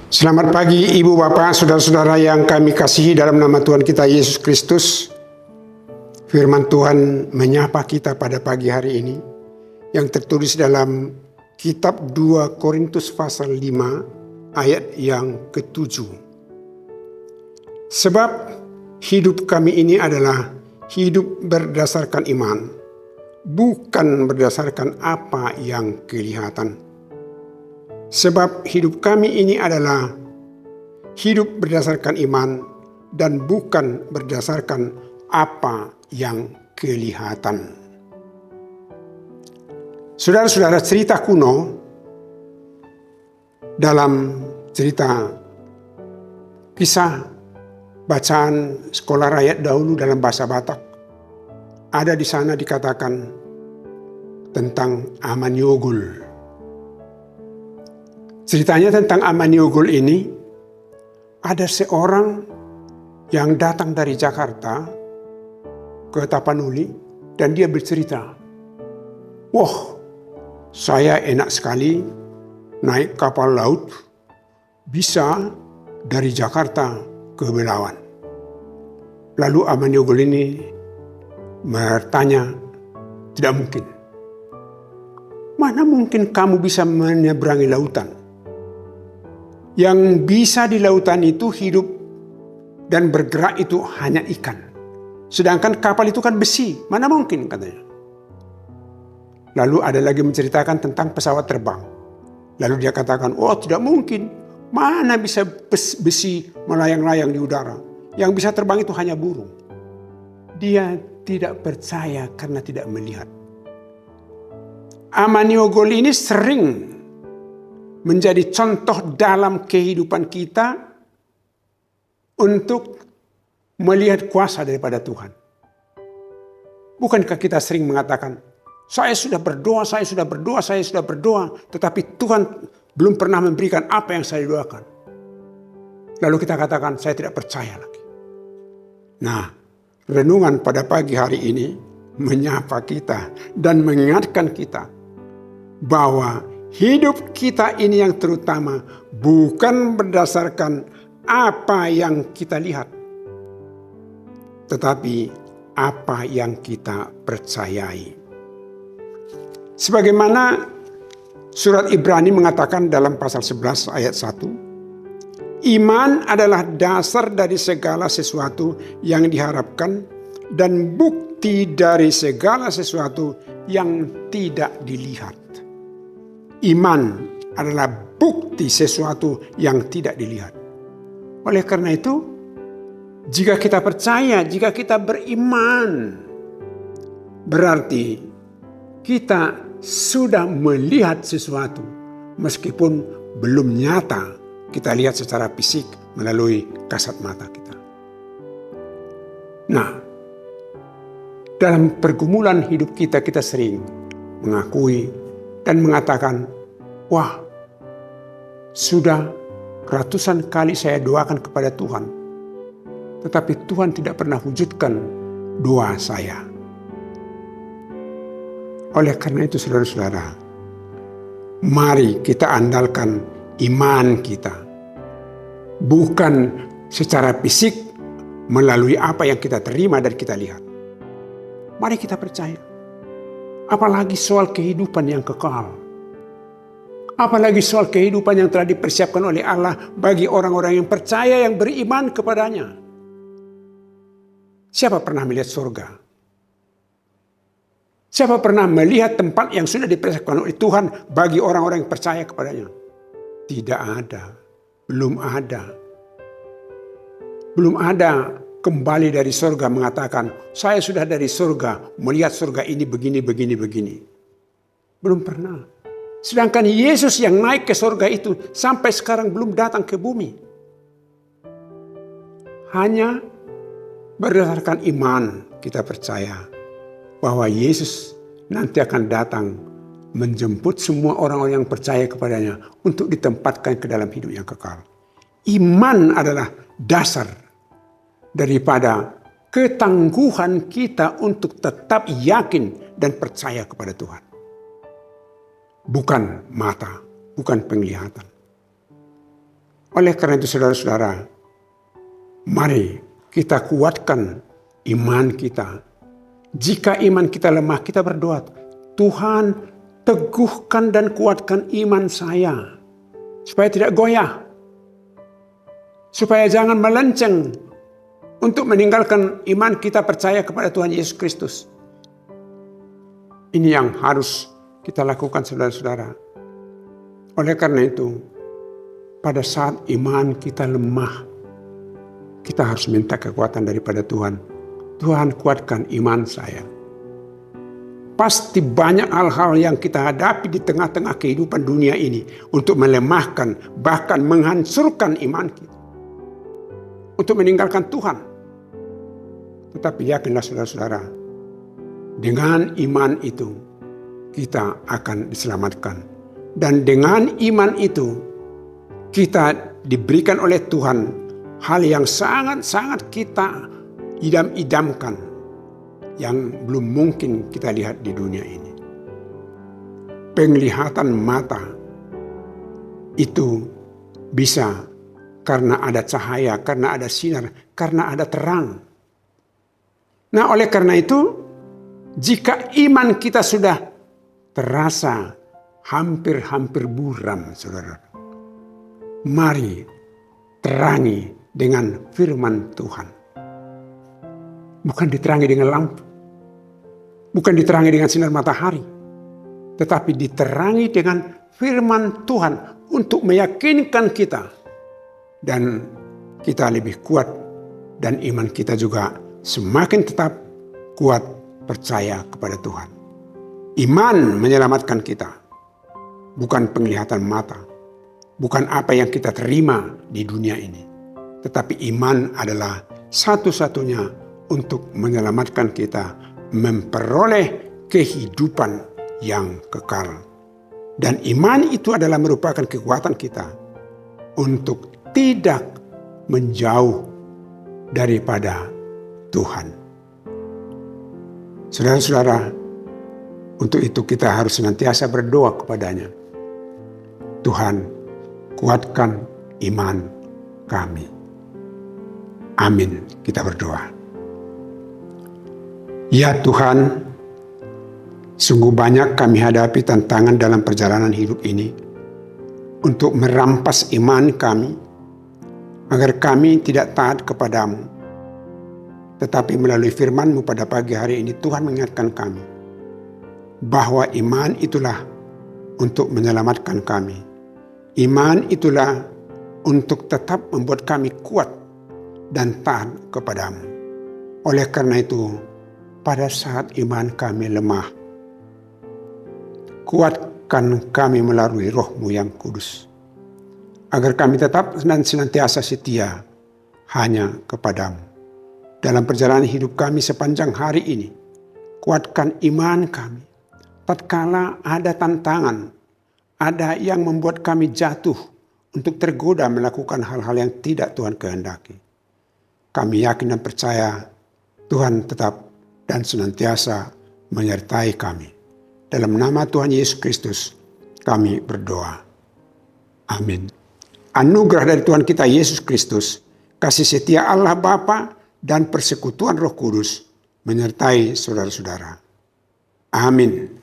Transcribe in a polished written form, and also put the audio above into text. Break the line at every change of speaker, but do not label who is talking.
Selamat pagi Ibu Bapak, Saudara-saudara yang kami kasihi dalam nama Tuhan kita Yesus Kristus. Firman Tuhan menyapa kita pada pagi hari ini yang tertulis dalam kitab 2 Korintus pasal 5 ayat yang ke-7. Sebab hidup kami ini adalah hidup berdasarkan iman, bukan berdasarkan apa yang kelihatan. Sebab hidup kami ini adalah hidup berdasarkan iman dan bukan berdasarkan apa yang kelihatan. Saudara-saudara, cerita kuno dalam cerita kisah bacaan sekolah rakyat dahulu dalam bahasa Batak, ada di sana dikatakan tentang Amaniogul. Ceritanya tentang Amaniogul ini, ada seorang yang datang dari Jakarta ke Tapanuli dan dia bercerita, "Wah, saya enak sekali naik kapal laut bisa dari Jakarta ke Belawan." Lalu Amaniogul ini bertanya, "Tidak mungkin. Mana mungkin kamu bisa menyeberangi lautan? Yang bisa di lautan itu hidup dan bergerak itu hanya ikan. Sedangkan kapal itu kan besi, mana mungkin," katanya. Lalu ada lagi menceritakan tentang pesawat terbang. Lalu dia katakan, "Oh, tidak mungkin. Mana bisa besi melayang-layang di udara. Yang bisa terbang itu hanya burung." Dia tidak percaya karena tidak melihat. Amaniogul ini sering menjadi contoh dalam kehidupan kita untuk melihat kuasa daripada Tuhan. Bukankah kita sering mengatakan, saya sudah berdoa, tetapi Tuhan belum pernah memberikan apa yang saya doakan. Lalu kita katakan, saya tidak percaya lagi. Nah, renungan pada pagi hari ini menyapa kita dan mengingatkan kita bahwa hidup kita ini yang terutama bukan berdasarkan apa yang kita lihat, tetapi apa yang kita percayai. Sebagaimana surat Ibrani mengatakan dalam pasal 11 ayat 1, iman adalah dasar dari segala sesuatu yang diharapkan dan bukti dari segala sesuatu yang tidak dilihat. Iman adalah bukti sesuatu yang tidak dilihat. Oleh karena itu, jika kita percaya, jika kita beriman, berarti kita sudah melihat sesuatu meskipun belum nyata kita lihat secara fisik melalui kasat mata kita. Nah, dalam pergumulan hidup kita, kita sering mengakui dan mengatakan, "Wah, sudah ratusan kali saya doakan kepada Tuhan, tetapi Tuhan tidak pernah wujudkan doa saya." Oleh karena itu, saudara-saudara, mari kita andalkan iman kita. Bukan secara fisik melalui apa yang kita terima dan kita lihat. Mari kita percaya. Apalagi soal kehidupan yang kekal. Apalagi soal kehidupan yang telah dipersiapkan oleh Allah bagi orang-orang yang percaya, yang beriman kepadanya. Siapa pernah melihat surga? Siapa pernah melihat tempat yang sudah dipersiapkan oleh Tuhan bagi orang-orang yang percaya kepadanya? Tidak ada. Belum ada. Belum ada kembali dari surga mengatakan, saya sudah dari surga, melihat surga ini begini. Belum pernah. Sedangkan Yesus yang naik ke surga itu sampai sekarang belum datang ke bumi. Hanya berdasarkan iman kita percaya bahwa Yesus nanti akan datang menjemput semua orang-orang yang percaya kepadanya untuk ditempatkan ke dalam hidup yang kekal. Iman adalah dasar daripada ketangguhan kita untuk tetap yakin dan percaya kepada Tuhan. Bukan mata, bukan penglihatan. Oleh karena itu saudara-saudara, mari kita kuatkan iman kita. Jika iman kita lemah, kita berdoa, Tuhan teguhkan dan kuatkan iman saya, supaya tidak goyah, supaya jangan melenceng untuk meninggalkan iman kita percaya kepada Tuhan Yesus Kristus. Ini yang harus kita lakukan saudara-saudara. Oleh karena itu, pada saat iman kita lemah, kita harus minta kekuatan daripada Tuhan. Tuhan kuatkan iman saya. Pasti banyak hal-hal yang kita hadapi di tengah-tengah kehidupan dunia ini untuk melemahkan, bahkan menghancurkan iman kita. Untuk meninggalkan Tuhan. Tetapi yakinlah saudara-saudara, dengan iman itu kita akan diselamatkan. Dan dengan iman itu kita diberikan oleh Tuhan hal yang sangat-sangat kita idam-idamkan, yang belum mungkin kita lihat di dunia ini. Penglihatan mata itu bisa karena ada cahaya, karena ada sinar, karena ada terang. Nah, oleh karena itu, jika iman kita sudah terasa hampir-hampir buram, saudara, mari terangi dengan firman Tuhan. Bukan diterangi dengan lampu. Bukan diterangi dengan sinar matahari. Tetapi diterangi dengan firman Tuhan untuk meyakinkan kita. Dan kita lebih kuat. Dan iman kita juga semakin tetap kuat percaya kepada Tuhan. Iman menyelamatkan kita. Bukan penglihatan mata. Bukan apa yang kita terima di dunia ini. Tetapi iman adalah satu-satunya untuk menyelamatkan kita. Memperoleh kehidupan yang kekal. Dan iman itu adalah merupakan kekuatan kita. Untuk tidak menjauh daripada Tuhan. Saudara-saudara, untuk itu kita harus senantiasa berdoa kepadanya. Tuhan, kuatkan iman kami. Amin. Kita berdoa. Ya Tuhan, sungguh banyak kami hadapi tantangan dalam perjalanan hidup ini untuk merampas iman kami agar kami tidak taat kepadamu. Tetapi melalui firman-Mu pada pagi hari ini Tuhan mengingatkan kami bahwa iman itulah untuk menyelamatkan kami. Iman itulah untuk tetap membuat kami kuat dan taat kepadamu. Oleh karena itu, pada saat iman kami lemah, kuatkan kami melalui Roh-Mu yang kudus. Agar kami tetap dan senantiasa setia hanya kepadamu. Dalam perjalanan hidup kami sepanjang hari ini, kuatkan iman kami. Tatkala ada tantangan, ada yang membuat kami jatuh untuk tergoda melakukan hal-hal yang tidak Tuhan kehendaki. Kami yakin dan percaya Tuhan tetap dan senantiasa menyertai kami. Dalam nama Tuhan Yesus Kristus kami berdoa. Amin. Anugerah dari Tuhan kita Yesus Kristus, kasih setia Allah Bapa dan persekutuan Roh Kudus menyertai saudara-saudara. Amin.